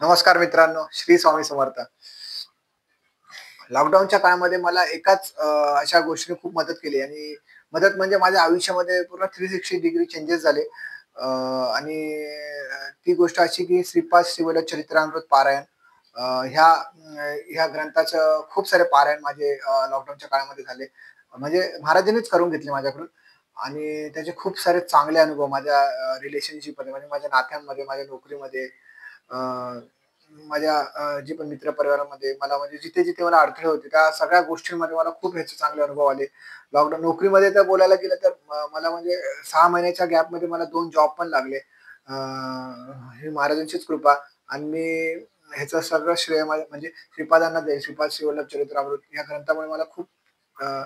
नमस्कार मित्रांनो, श्री स्वामी समर्थ. लॉकडाऊनच्या काळामध्ये मला एकाच अशा गोष्टीने खूप मदत केली आणि मदत म्हणजे माझ्या आयुष्यामध्ये पूर्ण 360 डिग्री चेंजेस झाले. आणि ती गोष्ट अशी की श्रीपाद श्रीवल्लभ चरित्रामृत पारायण. ह्या ग्रंथाचं खूप सारे पारायण माझे लॉकडाऊनच्या काळामध्ये झाले. म्हणजे महाराजांनीच करून घेतले माझ्याकडून आणि त्याचे खूप सारे चांगले अनुभव माझ्या रिलेशनशिपमध्ये म्हणजे माझ्या नात्यांमध्ये, माझ्या नोकरीमध्ये, अ, माझ्या जे पण मित्रपरिवारामध्ये मला म्हणजे जिथे-जिथे मला अडथळे होते, त्या सगळ्या गोष्टींमध्ये मला खूप ह्याचे चांगले अनुभव आले. लॉकडाऊन नोकरीमध्ये तर बोलायला गेलं तर मला म्हणजे 6 महिन्याच्या गॅपमध्ये मला 2 जॉब पण लागले. अ, ही महाराजांचीच कृपा आणि मी ह्याचं सगळं श्रेय म्हणजे श्रीपादांना देईल. श्रीपाद श्रीवल्लभ चरित्रामृत या ग्रंथामुळे मला अ,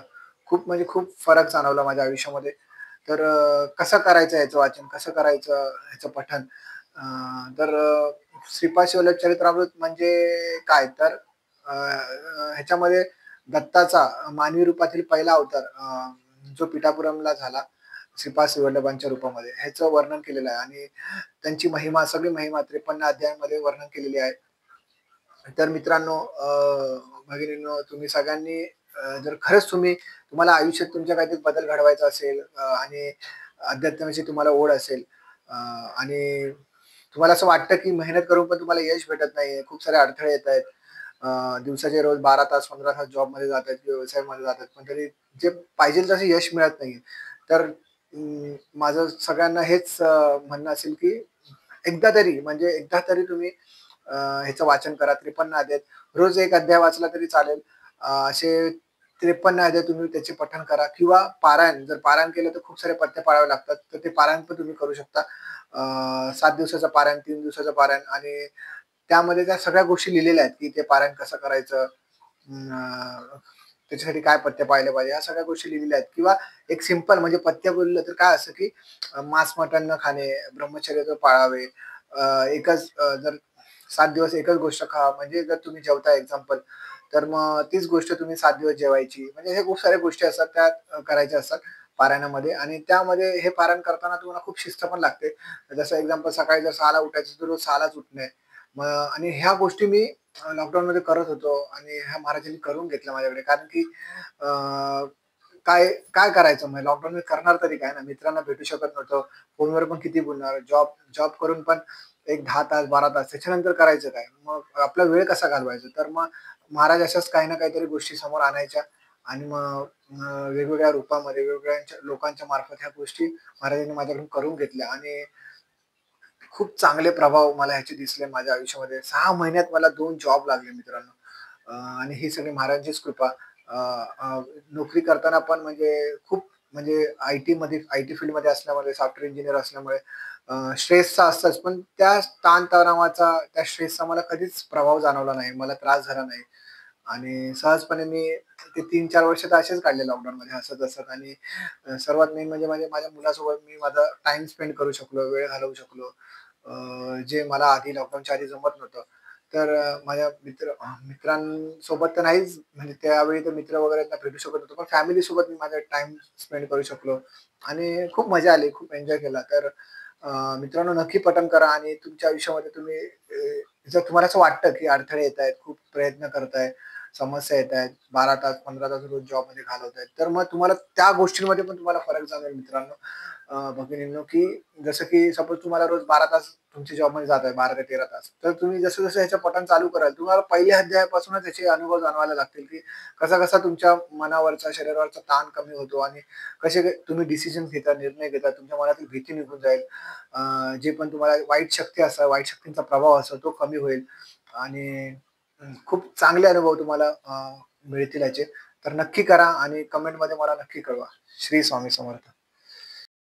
खूप म्हणजे खूप फरक जाणवला माझ्या आयुष्यामध्ये. तर कसं करायचं याचं वाचन, कसं करायचं ह्याचं पठण. अ, तर श्रीपाद शिवलभ चरित्रामृत म्हणजे काय तर ह्याच्यामध्ये दत्ताचा मानवी रूपातील पहिला अवतार जो पिठापुरमला झाला, श्रीपाद शिवल्लभांच्या रूपामध्ये ह्याचं वर्णन केलेलं आहे आणि त्यांची महिमा सगळी महिमा 53 अध्यायांमध्ये वर्णन केलेली आहे. तर मित्रांनो, भगिनींनो, तुम्ही सगळ्यांनी जर खरंच तुम्हाला आयुष्यात तुमच्या काहीतरी बदल घडवायचा असेल आणि अध्यात्माची तुम्हाला ओढ असेल आणि तुम्हाला असं वाटतं की मेहनत करून पण तुम्हाला यश भेटत नाहीये, खूप सारे अडथळे येतायत. दिवसाचे रोज 12 तास, 15 तास जॉबमध्ये जातायत किंवा व्यवसायामध्ये जातात, पण तरी जे पाहिजे तसं यश मिळत नाहीये. तर माझं सगळ्यांना हेच म्हणणं असेल की एकदा तरी तुम्ही ह्याचं वाचन करा. 53 अध्याय. रोज 1 अध्याय वाचला तरी चालेल. असे 53 अध्याय तुम्ही त्याचे पठण करा किंवा पारायण. जर पारायण केलं तर खूप सारे पथ्य पाळावे लागतात. तर ते पारायण पण तुम्ही करू शकता. 7 दिवसाचं पारायण, 3 दिवसाचं पारायण आणि त्यामध्ये त्या सगळ्या गोष्टी लिहिलेल्या आहेत, की ते पारायण कसं करायचं, त्याच्यासाठी काय पथ्य पाळले पाहिजे, या सगळ्या गोष्टी लिहिलेल्या आहेत. किंवा एक सिंपल म्हणजे पथ्य बोललं तर काय असतं, की मांस मटण न खाणे, ब्रह्मचर्य तर पाळावे. जर 7 दिवस एकच गोष्ट खा, म्हणजे जर तुम्ही जेवताय एक्झाम्पल, तर मग तीच गोष्ट तुम्ही 7 दिवस जेवायची. म्हणजे हे खूप साऱ्या गोष्टी असतात त्या करायच्या असतात पारायणामध्ये आणि त्यामध्ये हे पारायण करताना तुम्हाला खूप शिस्त पण लागते. जसं एक्झाम्पल सकाळी जर 6:00ला उठायचं तर रोज 6:00लाच उठणे. मग आणि ह्या गोष्टी मी लॉकडाऊनमध्ये करत होतो आणि ह्या महाराजांनी करून घेतल्या माझ्याकडे. कारण की अ, काय काय करायचं मग लॉकडाऊनमध्ये करणार तरी काय ना? मित्रांना भेटू शकत नव्हतो. फोनवर पण किती बोलणार? जॉब जॉब करून पण एक 10 तास, 12 तास त्याच्यानंतर करायचं काय? मग आपला वेळ कसा घालवायचा? तर मग महाराज अशाच काही ना काहीतरी गोष्टी समोर आणायच्या आणि मग वेगवेगळ्या रूपामध्ये वेगवेगळ्या लोकांच्या मार्फत ह्या गोष्टी महाराजांनी माझ्याकडून करून घेतल्या आणि खूप चांगले प्रभाव मला ह्याचे दिसले माझ्या आयुष्यामध्ये. 6 महिन्यात मला 2 जॉब लागले मित्रांनो. आणि ही सगळी महाराजांचीच कृपा. अ, अ, नोकरी करताना पण म्हणजे खूप म्हणजे आय-टी फील्डमध्ये असल्यामुळे, सॉफ्टवेअर इंजिनिअर असल्यामुळे स्ट्रेस तर असतंच, पण त्या ताणतणावाचा, त्या स्ट्रेसचा मला कधीच प्रभाव जाणवला नाही. मला त्रास झाला नाही आणि सहजपणे मी ते 3-4 वर्ष तर असेच काढले लॉकडाऊनमध्ये हसत-हसत आणि सर्वात मेन म्हणजे माझ्या मुलासोबत मी माझा टाईम स्पेंड करू शकलो, वेळ घालवू शकलो. जे मला आधी लॉकडाऊनच्या आधी जमत नव्हतं. तर माझ्या मित्रांसोबत तर नाहीच म्हणजे त्यावेळी तर मित्र वगैरे भेटू शकत होतो. पण फॅमिलीसोबत मी माझा टाईम स्पेंड करू शकलो आणि खूप मजा आली, खूप एन्जॉय केला. तर मित्रांनो नक्की पठण करा आणि तुमच्या आयुष्यामध्ये जर तुम्हाला असं वाटतं, की अडथळे येतायत, खूप प्रयत्न करताय, समस्या येतायत, 12 तास, 15 तास रोज जॉबमध्ये घालवतायत, तर मग तुम्हाला त्या गोष्टींमध्ये पण तुम्हाला फरक जाणवेल मित्रांनो. भगिनींनो, की जसं की सपोज तुम्हाला रोज 12 तास तुमच्या जॉबमध्ये जात आहे, 12 ते 13 तास. तर तुम्ही जसं-जसं ह्याचं पठण चालू कराल, तुम्हाला पहिल्या अध्यायापासूनच याचे अनुभव जाणवायला लागतील, की कसा-कसा तुमच्या मनावरचा, शरीरावरचा ताण कमी होतो आणि तुम्ही डिसिजन घेता, निर्णय घेता, तुमच्या मनातील भीती निघून जाईल. जे पण तुम्हाला वाईट शक्ती असतात, वाईट शक्तींचा प्रभाव असतो, तो कमी होईल आणि खूप चांगले अनुभव तुम्हाला मिळतील याचे. तर नक्की करा आणि कमेंटमध्ये मला नक्की कळवा. श्री स्वामी समर्थ.